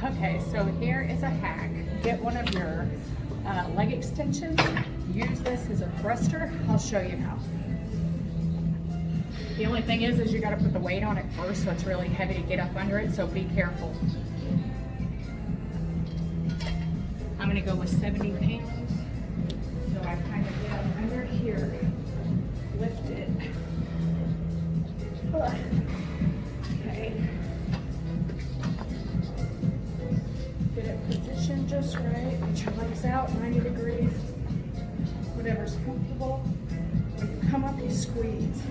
Okay, so here is a hack. Get one of your leg extensions. Use this as a thruster. I'll show you how. The only thing is you got to put the weight on it first, so it's really heavy to get up under it, so be careful. I'm going to go with 70 pounds. So I kind of get up under here, lift it. Okay. Get it positioned just right. Get your legs out 90 degrees. Whatever's comfortable. When you come up, you squeeze.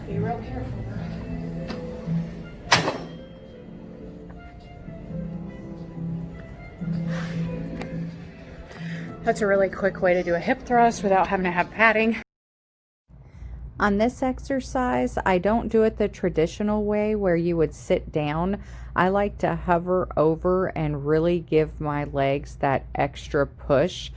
Be real careful. That's a really quick way to do a hip thrust without having to have padding. On this exercise, I don't do it the traditional way where you would sit down. I like to hover over and really give my legs that extra push.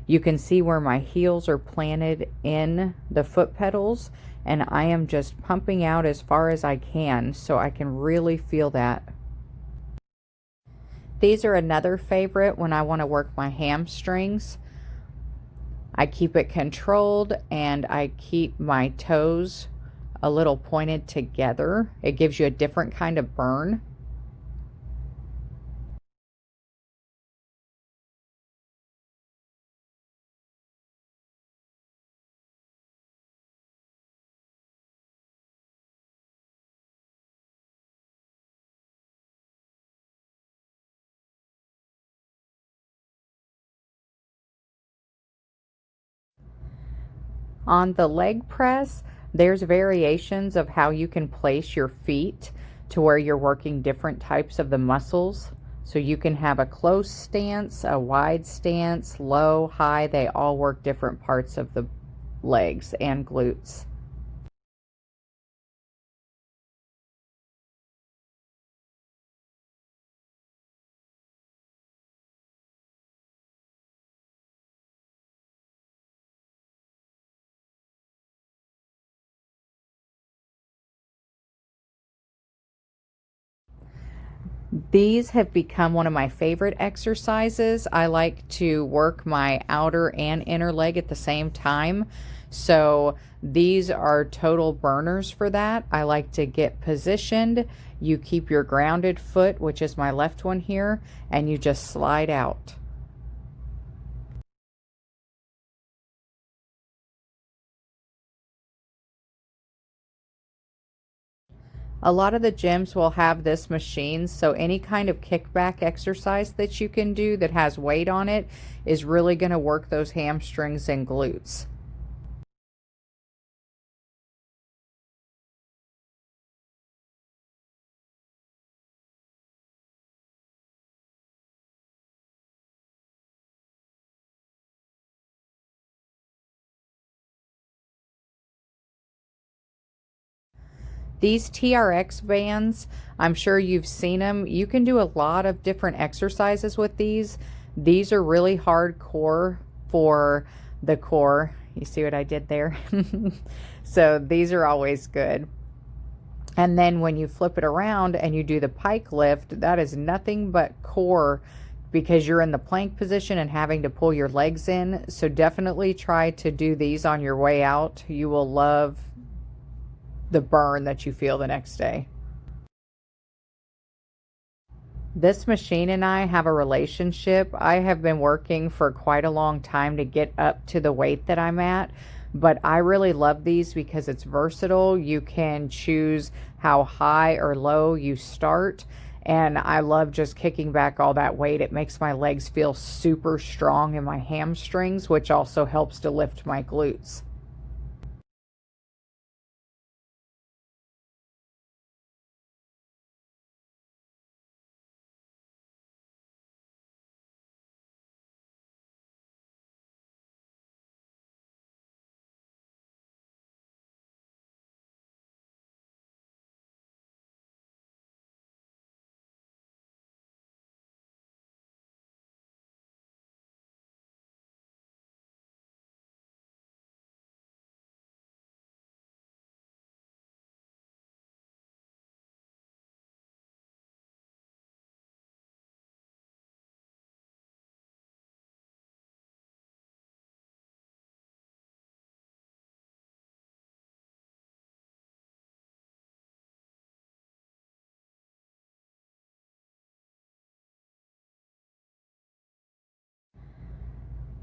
You can see where my heels are planted in the foot pedals, and I am just pumping out as far as I can so I can really feel that. These are another favorite when I want to work my hamstrings. I keep it controlled and I keep my toes a little pointed together. It gives you a different kind of burn. On the leg press, there's variations of how you can place your feet to where you're working different types of the muscles. So you can have a close stance, a wide stance, low, high. They all work different parts of the legs and glutes. These have become one of my favorite exercises. I like to work my outer and inner leg at the same time. So these are total burners for that. I like to get positioned. You keep your grounded foot, which is my left one here, and you just slide out. A lot of the gyms will have this machine, so any kind of kickback exercise that you can do that has weight on it is really going to work those hamstrings and glutes. These TRX bands, I'm sure you've seen them. You can do a lot of different exercises with these. These are really hardcore for the core. You see what I did there? So these are always good. And then when you flip it around and you do the pike lift, that is nothing but core because you're in the plank position and having to pull your legs in. So definitely try to do these on your way out. You will love the burn that you feel the next day. This machine and I have a relationship. I have been working for quite a long time to get up to the weight that I'm at, but I really love these because it's versatile. You can choose how high or low you start, and I love just kicking back all that weight. It makes my legs feel super strong in my hamstrings, which also helps to lift my glutes.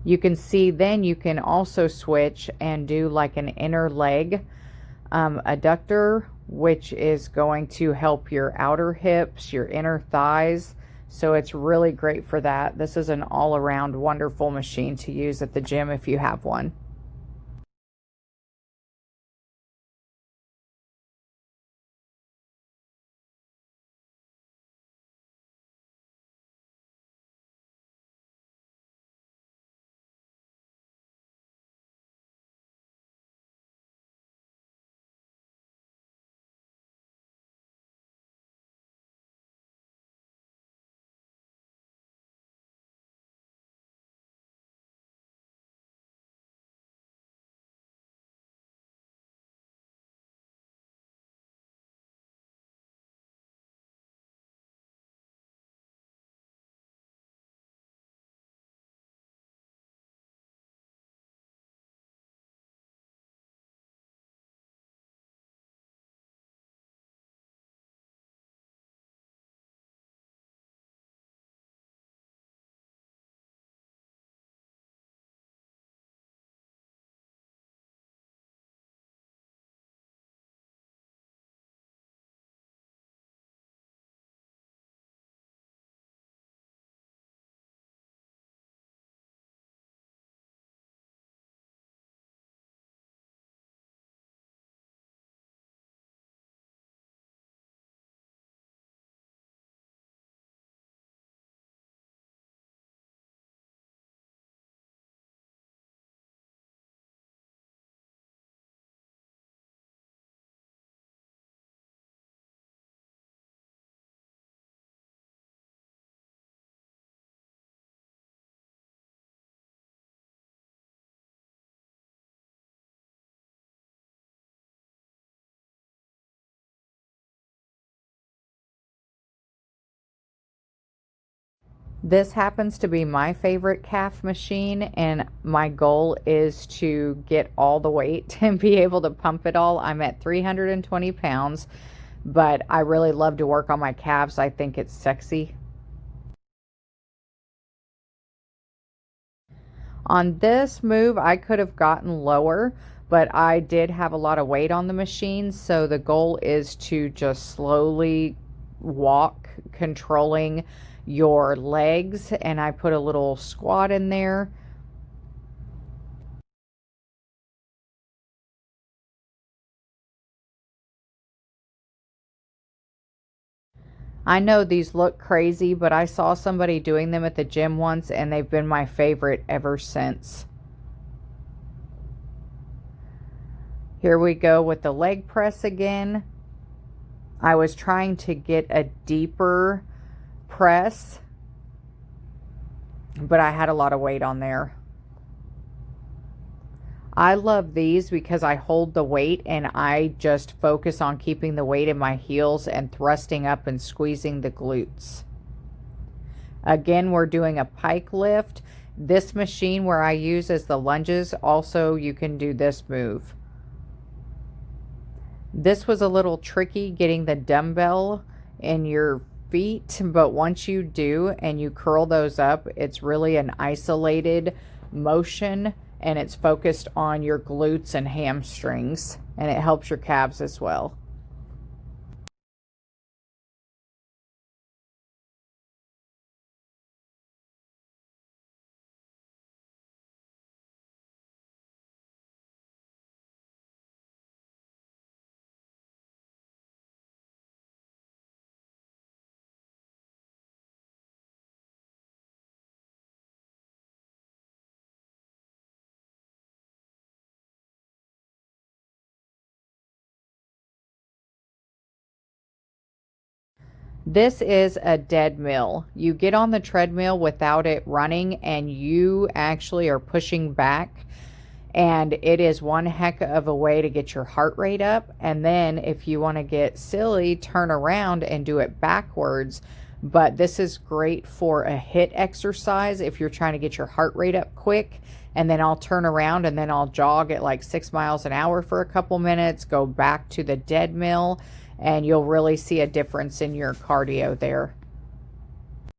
You can see then you can also switch and do like an inner leg adductor, which is going to help your outer hips, your inner thighs. So it's really great for that. This is an all-around wonderful machine to use at the gym if you have one. This happens to be my favorite calf machine, and my goal is to get all the weight and be able to pump it all. I'm at 320 pounds, but I really love to work on my calves. I think it's sexy. On this move, I could have gotten lower, but I did have a lot of weight on the machine, so the goal is to just slowly walk, controlling your legs, and I put a little squat in there. I know these look crazy, but I saw somebody doing them at the gym once, and they've been my favorite ever since. Here we go with the leg press again. I was trying to get a deeper press, but I had a lot of weight on there. I love these because I hold the weight and I just focus on keeping the weight in my heels and thrusting up and squeezing the glutes. Again, we're doing a pike lift. This machine where I use as the lunges, also you can do this move. This was a little tricky getting the dumbbell in your feet, but once you do and you curl those up, it's really an isolated motion, and it's focused on your glutes and hamstrings, and it helps your calves as well. This is a dead mill. You get on the treadmill without it running, and you actually are pushing back, and it is one heck of a way to get your heart rate up. And then if you want to get silly, turn around and do it backwards. But this is great for a HIIT exercise if you're trying to get your heart rate up quick. And then I'll turn around and then I'll jog at like 6 miles an hour for a couple minutes, go back to the dead mill, and you'll really see a difference in your cardio there.